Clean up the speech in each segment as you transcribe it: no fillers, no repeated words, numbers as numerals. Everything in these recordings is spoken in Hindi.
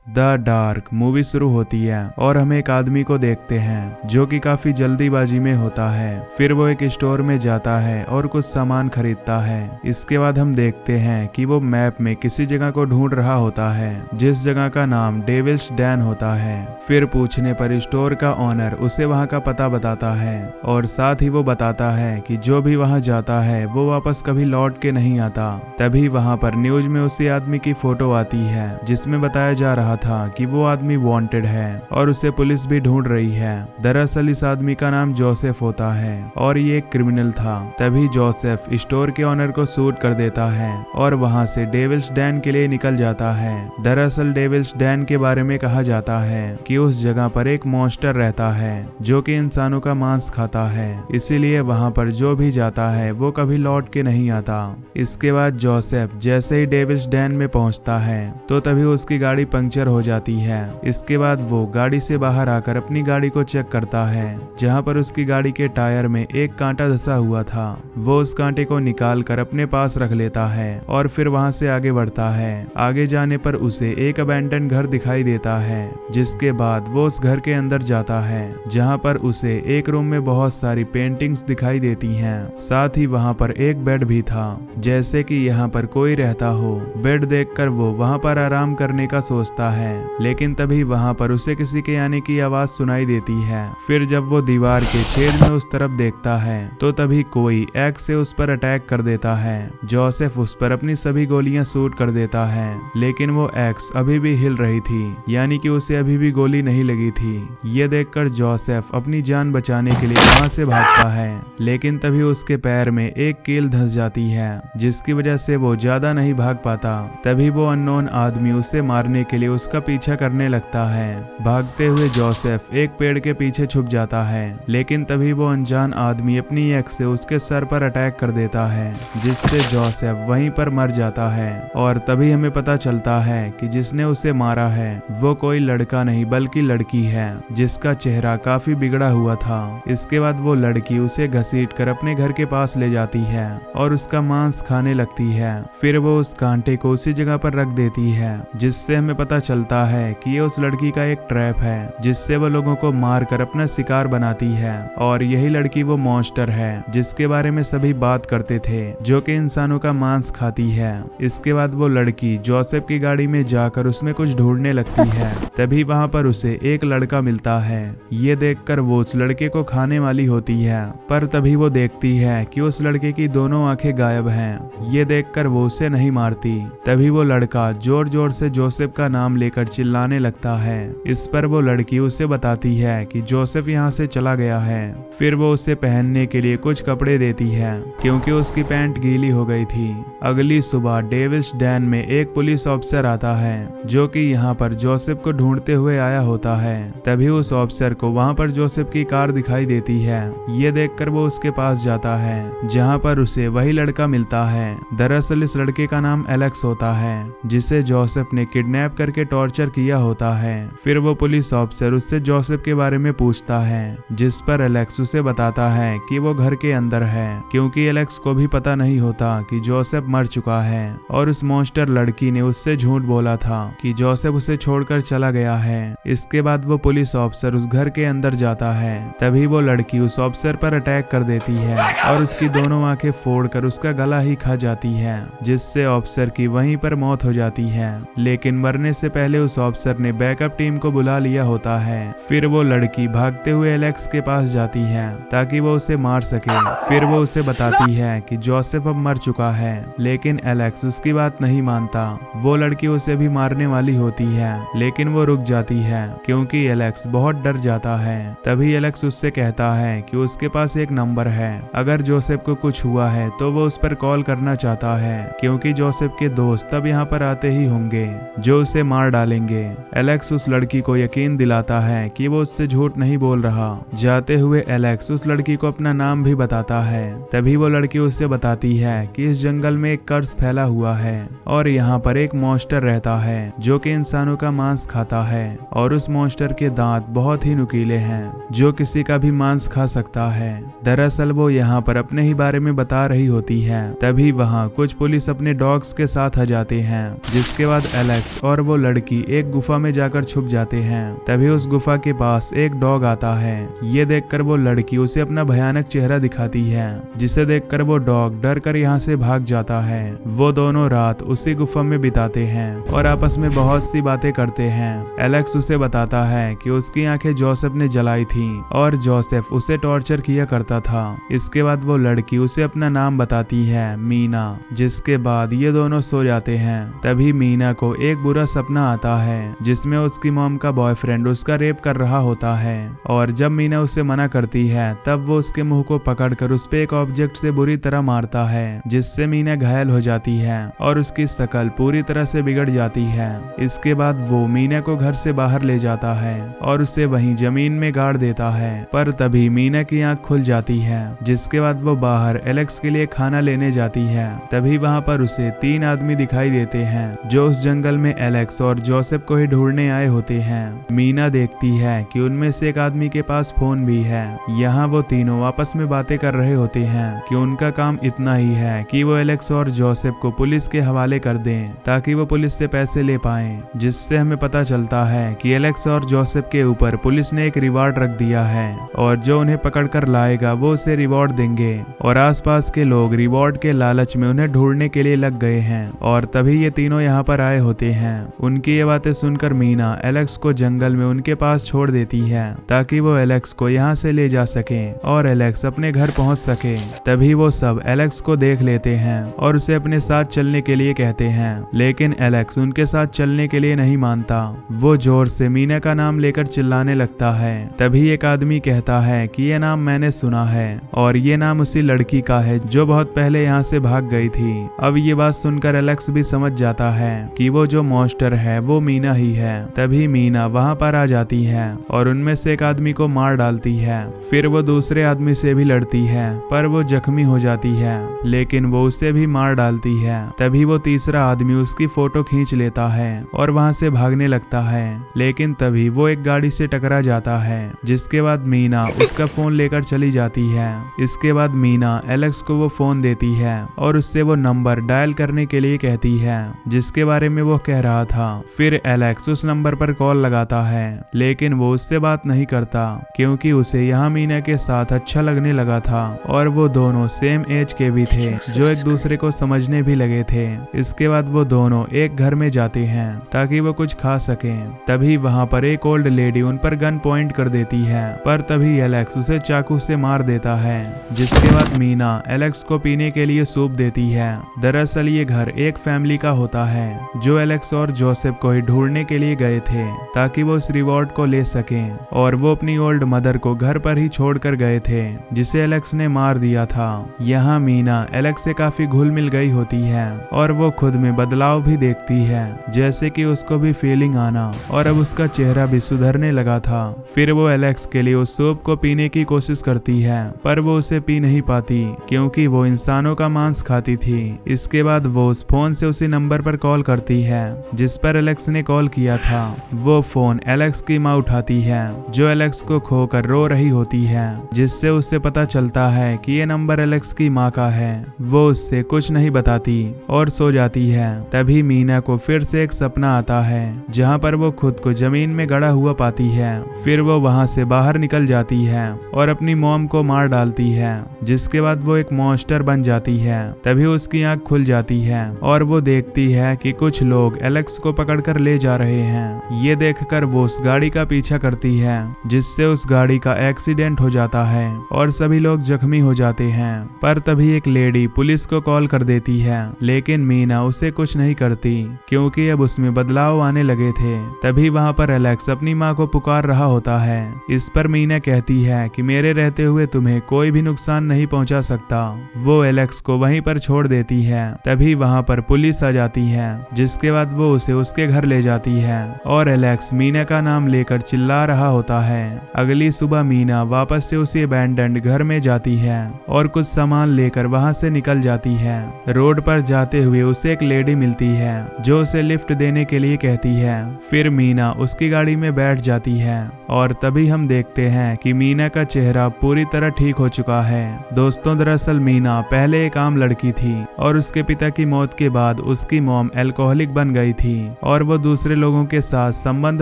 द डार्क मूवी शुरू होती है और हम एक आदमी को देखते हैं जो कि काफी जल्दीबाजी में होता है। फिर वो एक स्टोर में जाता है और कुछ सामान खरीदता है। इसके बाद हम देखते हैं कि वो मैप में किसी जगह को ढूंढ रहा होता है जिस जगह का नाम डेविल्स डैन होता है। फिर पूछने पर स्टोर का ऑनर उसे वहां का पता बताता है और साथ ही वो बताता है कि जो भी वहां जाता है वो वापस कभी लौट के नहीं आता। तभी वहां पर न्यूज में उसी आदमी की फोटो आती है जिसमें बताया जा रहा था कि वो आदमी वांटेड है और उसे पुलिस भी ढूंढ रही है। दरअसल इस आदमी का नाम जोसेफ होता है और ये एक क्रिमिनल था। तभी जोसेफ स्टोर के ऑनर को शूट कर देता है और वहां से डेविल्स डैन के लिए निकल जाता है। दरअसल डेविल्स डैन के बारे में कहा जाता है कि उस जगह पर एक मॉन्स्टर रहता है जो कि इंसानों का मांस खाता है, इसीलिए वहां पर जो भी जाता है वो कभी लौट के नहीं आता। इसके बाद जोसेफ जैसे ही डेविल्स डैन में पहुंचता है तो तभी उसकी गाड़ी पंक्चर हो जाती है। इसके बाद वो गाड़ी से बाहर आकर अपनी गाड़ी को चेक करता है जहां पर उसकी गाड़ी के टायर में एक कांटा धंसा हुआ था। वो उस कांटे को निकाल कर अपने पास रख लेता है और फिर वहां से आगे बढ़ता है। आगे जाने पर उसे एक अबैंडन घर दिखाई देता है जिसके बाद वो उस घर के अंदर जाता है जहां पर उसे एक रूम में बहुत सारी पेंटिंग्स दिखाई देती हैं। साथ ही वहां पर एक बेड भी था जैसे कि यहाँ पर कोई रहता हो। बेड देखकर वो वहां पर आराम करने का सोचता है लेकिन तभी वहां पर उसे किसी के आने की आवाज सुनाई देती है। फिर जब वो दीवार के छेद में उस तरफ देखता है तो तभी कोई एक्स से उस पर अटैक कर देता है। जोसेफ उस पर अपनी सभी गोलियां शूट कर देता है लेकिन वो एक्स अभी भी हिल रही थी, यानी कि उसे अभी भी गोली नहीं लगी थी। ये देखकर जोसेफ अपनी जान बचाने के लिए वहां से भागता है लेकिन तभी उसके पैर में एक कील धंस जाती है जिसकी वजह से वो ज्यादा नहीं भाग पाता। तभी वो अननोन आदमी उसे मारने के लिए उसका पीछा करने लगता है। भागते हुए जोसेफ एक पेड़ के पीछे छुप जाता है लेकिन तभी वो अनजान आदमी अपनी एक्स से उसके सर पर अटैक कर देता है जिससे जोसेफ वहीं पर मर जाता है। और तभी हमें पता चलता है कि जिसने उसे मारा है वो कोई लड़का नहीं बल्कि लड़की है जिसका चेहरा काफी बिगड़ा हुआ था। इसके बाद वो लड़की उसे घसीट कर अपने घर के पास ले जाती है और उसका मांस खाने लगती है। फिर वो उस कांटे को उसी जगह पर रख देती है जिससे हमें पता चलता है कि ये उस लड़की का एक ट्रैप है जिससे वो लोगों को मार कर अपना शिकार बनाती है। और यही लड़की वो मॉन्स्टर है जिसके बारे में सभी बात करते थे जो कि इंसानों का मांस खाती है। इसके बाद वो लड़की जोसेफ की गाड़ी में जाकर उसमें कुछ ढूंढने लगती है। तभी वहां पर उसे एक लड़का मिलता है। ये देखकर वो उस लड़के को खाने वाली होती है पर तभी वो देखती है कि उस लड़के की दोनों आंखें गायब हैं। ये देखकर वो उसे नहीं मारती। तभी वो लड़का जोर जोर से जोसेफ का नाम लेकर चिल्लाने लगता है। इस पर वो लड़की उसे बताती है कि जोसेफ यहाँ से चला गया है। फिर वो उसे पहनने के लिए कुछ कपड़े देती है क्योंकि उसकी पैंट गीली हो गई थी। अगली सुबह डेविल्स डैन में एक पुलिस ऑफिसर आता है जो कि यहाँ पर जोसेफ को ढूंढते हुए आया होता है। तभी उस ऑफिसर को वहाँ पर जोसेफ की कार दिखाई देती है। ये देखकर वो उसके पास जाता है जहाँ पर उसे वही लड़का मिलता है। दरअसल इस लड़के का नाम एलेक्स होता है जिसे जोसेफ ने किडनैप करके टॉर्चर किया होता है। फिर वो पुलिस ऑफिसर उससे जोसेफ के बारे में पूछता है जिस पर एलेक्स उसे बताता है कि वो घर के अंदर है क्योंकि एलेक्स को भी पता नहीं होता कि जोसेफ मर चुका है और उस मॉन्स्टर लड़की ने उससे झूठ बोला था कि जोसेफ उसे छोड़कर चला गया है। इसके बाद वो पुलिस ऑफिसर उस घर के अंदर जाता है। तभी वो लड़की उस ऑफिसर पर अटैक कर देती है और उसकी दोनों आंखें फोड़कर उसका गला ही खा जाती है जिससे ऑफिसर की वहीं पर मौत हो जाती है। लेकिन मरने से पहले उस ऑफिसर ने बैकअप टीम को बुला लिया होता है। फिर वो लड़की भागते हुए एलेक्स के पास जाती है ताकि वो उसे मार सके। फिर वो उसे बताती है कि जोसेफ अब मर चुका है लेकिन एलेक्स उसकी बात नहीं मानता। वो लड़की उसे भी मारने वाली होती है लेकिन वो रुक जाती है क्योंकि एलेक्स बहुत डर जाता है। तभी एलेक्स उससे कहता है कि उसके पास एक नंबर है, अगर जोसेफ को कुछ हुआ है तो वो उस पर कॉल करना चाहता है क्योंकि जोसेफ के दोस्त तब यहाँ पर आते ही होंगे जो उसे मार डालेंगे। एलेक्स उस लड़की को यकीन दिलाता है कि वो उससे झूठ नहीं बोल रहा। जाते हुए एलेक्स उस लड़की को अपना नाम भी बताता है। तभी वो लड़की उससे बताती है कि इस जंगल में एक कर्स फैला हुआ है और यहाँ पर एक मॉन्स्टर रहता है जो कि इंसानों का मांस खाता है और उस मॉन्स्टर के दांत बहुत ही नुकीले हैं जो किसी का भी मांस खा सकता है। दरअसल वो यहाँ पर अपने ही बारे में बता रही होती है। तभी वहाँ कुछ पुलिस अपने डॉग्स के साथ आ जाते हैं जिसके बाद एलेक्स और वो लड़की एक गुफा में जाकर छुप जाते हैं। तभी उस गुफा के पास एक डॉग आता है। ये देखकर वो लड़की उसे अपना भयानक चेहरा दिखाती है, जिसे देखकर वो डॉग डर कर यहाँ से भाग जाता है। वो दोनों रात उसी गुफा में बिताते हैं और आपस में बहुत सी बातें करते हैं। एलेक्स उसे बताता है कि उसकी आंखें जोसेफ ने जलाई थी और जोसेफ उसे टॉर्चर किया करता था। इसके बाद वो लड़की उसे अपना नाम बताती है, मीना। जिसके बाद ये दोनों सो जाते हैं। तभी मीना को एक बुरा सपना आता है, जिसमें उसकी मॉम का बॉयफ्रेंड उसका रेप कर रहा होता है। और जब मीना उसे मना करती है तब वो उसके मुंह को पकड़कर उस पे एक ऑब्जेक्ट से बुरी तरह मारता है, जिससे मीना घायल हो जाती है और उसकी शक्ल पूरी तरह से बिगड़ जाती है। इसके बाद वो मीना को घर से बाहर ले जाता है और उसे वहीं जमीन में गाड़ देता है। पर तभी मीना की आंख खुल जाती है, जिसके बाद वो बाहर एलेक्स के लिए खाना लेने जाती है। तभी वहां पर उसे 3 आदमी दिखाई देते हैं, जो उस जंगल में एलेक्स और जोसेफ को ही ढूंढने आए होते हैं। मीना देखती है कि उनमें से एक आदमी के पास फोन भी है। यहाँ वो तीनों आपस में बातें कर रहे होते हैं कि उनका काम इतना ही है कि वो एलेक्स और जोसेफ को पुलिस के हवाले कर दें, ताकि वो पुलिस से पैसे ले पाएं। जिससे हमें पता चलता है कि एलेक्स और जोसेफ के ऊपर पुलिस ने एक रिवॉर्ड रख दिया है और जो उन्हें पकड़कर लाएगा वो उसे रिवॉर्ड देंगे। और आसपास के लोग रिवॉर्ड के लालच में उन्हें ढूंढने के लिए लग गए हैं। और तभी ये तीनों यहाँ पर आए होते हैं। उनकी ये बातें सुनकर मीना एलेक्स को जंगल में उनके पास छोड़ देती है, ताकि वो एलेक्स को यहाँ से ले जा सके और एलेक्स अपने घर पहुँच सके। तभी वो सब एलेक्स को देख लेते हैं और उसे अपने साथ चलने के लिए कहते हैं, लेकिन एलेक्स उनके साथ चलने के लिए नहीं मानता। वो जोर से मीना का नाम लेकर चिल्लाने लगता है। तभी एक आदमी कहता है कि ये नाम मैंने सुना है और ये नाम उसी लड़की का है जो बहुत पहले यहाँ से भाग गई थी। अब ये बात सुनकर एलेक्स भी समझ जाता है कि वो जो मॉन्स्टर है वो मीना ही है। तभी मीना वहाँ पर आ जाती है और उनमें से एक आदमी को मार डालती है। फिर वो दूसरे आदमी से भी लड़ती है, पर वो जख्मी हो जाती है, लेकिन वो उसे भी मार डालती है। तभी वो तीसरा आदमी उसकी फोटो खींच लेता है और वहाँ से भागने लगता है, लेकिन तभी वो एक गाड़ी से टकरा जाता है। जिसके बाद मीना उसका फोन लेकर चली जाती है। इसके बाद मीना एलेक्स को वो फोन देती है और उससे वो नंबर डायल करने के लिए कहती है, जिसके बारे में वो कह रहा था। फिर एलेक्स उस नंबर पर कॉल लगाता है, लेकिन वो उससे बात नहीं करता, क्योंकि उसे यहाँ मीना के साथ अच्छा लगने लगा था और वो दोनों सेम एज के भी थे, जो एक दूसरे को समझने भी लगे थे। इसके बाद वो दोनों एक घर में जाते हैं ताकि वो कुछ खा सकें। तभी वहाँ पर एक ओल्ड लेडी उन पर गन पॉइंट कर देती है, पर तभी एलेक्स उसे चाकू से मार देता है। जिसके बाद मीना एलेक्स को पीने के लिए सूप देती है। दरअसल ये घर एक फैमिली का होता है, जो एलेक्स और जोसेफ को ही ढूंढने के लिए गए थे, ताकि वो उस रिवॉर्ड को ले सकें। और वो अपनी ओल्ड मदर को घर पर ही छोड़कर गए थे, जिसे एलेक्स ने मार दिया था। यहाँ मीना एलेक्स से काफी घुल मिल गई होती है और वो खुद में बदलाव भी देखती है, जैसे कि उसको भी फीलिंग आना और अब उसका चेहरा भी सुधरने लगा था। फिर वो एलेक्स के लिए उस सूप को पीने की कोशिश करती है, पर वो उसे पी नहीं पाती, क्योंकि वो इंसानों का मांस खाती थी। इसके बाद वो उस फोन से उसी नंबर पर कॉल करती है जिस पर एलेक्स ने कॉल किया था। वो फोन एलेक्स की माँ उठाती है, जो एलेक्स को खोकर रो रही होती है, जिससे उससे पता चलता है कि ये नंबर एलेक्स की माँ का है। वो उससे कुछ नहीं बताती और सो जाती है। तभी मीना को फिर से एक सपना आता है, जहाँ पर वो खुद को जमीन में गड़ा हुआ पाती है। फिर वो वहाँ से बाहर निकल जाती है और अपनी मॉम को मार डालती है, जिसके बाद वो एक मॉन्स्टर बन जाती है। तभी उसकी आंख खुल जाती है और वो देखती है कि कुछ लोग एलेक्स को पकड़कर ले जा रहे हैं। ये देखकर वो उस गाड़ी का पीछा करती है, जिससे उस गाड़ी का एक्सीडेंट हो जाता है और सभी लोग जख्मी हो जाते हैं। पर तभी एक लेडी पुलिस को कॉल कर देती है, लेकिन मीना उसे कुछ नहीं करती, क्योंकि अब उसमें बदलाव आने लगे थे। तभी वहाँ पर एलेक्स अपनी माँ को पुकार रहा होता है। इस पर मीना कहती है कि मेरे रहते हुए तुम्हें कोई भी नुकसान नहीं पहुँचा सकता। वो एलेक्स को वहीं पर छोड़ देती है। तभी वहाँ पर पुलिस आ जाती है, जिसके बाद वो उसे उसके घर ले जाती है और एलेक्स मीना का नाम लेकर चिल्ला रहा होता है। अगली सुबह मीना वापस से उसी अबैंडन्ड घर में जाती है और कुछ सामान लेकर वहां से निकल जाती है। रोड पर जाते हुए उसे एक लेडी मिलती है, जो उसे लिफ्ट देने के लिए कहती है। फिर मीना उसकी गाड़ी में बैठ जाती है और तभी हम देखते हैं कि मीना का चेहरा पूरी तरह ठीक हो चुका है। दोस्तों, दरअसल मीना पहले एक आम लड़की थी और उसके पिता की मौत के बाद उसकी मॉम अल्कोहलिक बन गई थी और वो दूसरे लोगों के साथ संबंध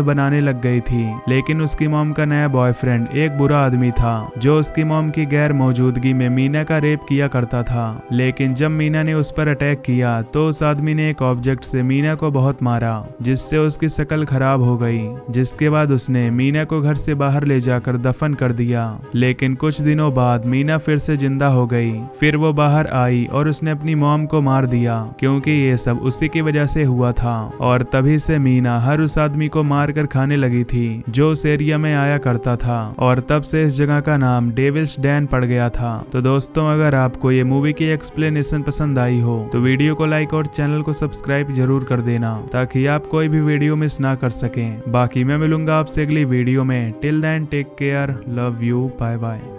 बनाने लग गई थी। लेकिन उसकी मॉम का नया बॉयफ्रेंड एक बुरा आदमी था जो उसकी मॉम की गैर मौजूदगी में मीना का रेप किया करता था। लेकिन जब मीना ने उस पर अटैक किया तो उस आदमी ने एक ऑब्जेक्ट से मीना को बहुत मारा जिससे उसकी शक्ल खराब हो गई, जिसके बाद उसने मीना को घर से बाहर ले जाकर दफन कर दिया। लेकिन कुछ दिनों बाद मीना फिर से जिंदा हो गई। फिर वो बाहर आई और उसने अपनी मॉम को मार दिया क्योंकि ये सब उसी की वजह से हुआ था। और तभी से मीना हर उस आदमी को मार कर खाने लगी थी जो उस एरिया में आया करता था और तब से इस जगह का नाम डेविल्स डैन पड़ गया था। तो दोस्तों, अगर आपको ये मूवी की एक्सप्लेनेशन पसंद आई हो तो वीडियो को लाइक और चैनल को सब्सक्राइब जरूर कर देना ताकि आप कोई भी वीडियो मिस ना कर सकें। बाकी मैं मिलूंगा आपसे अगली वीडियो में। Till then take care, love you, bye bye.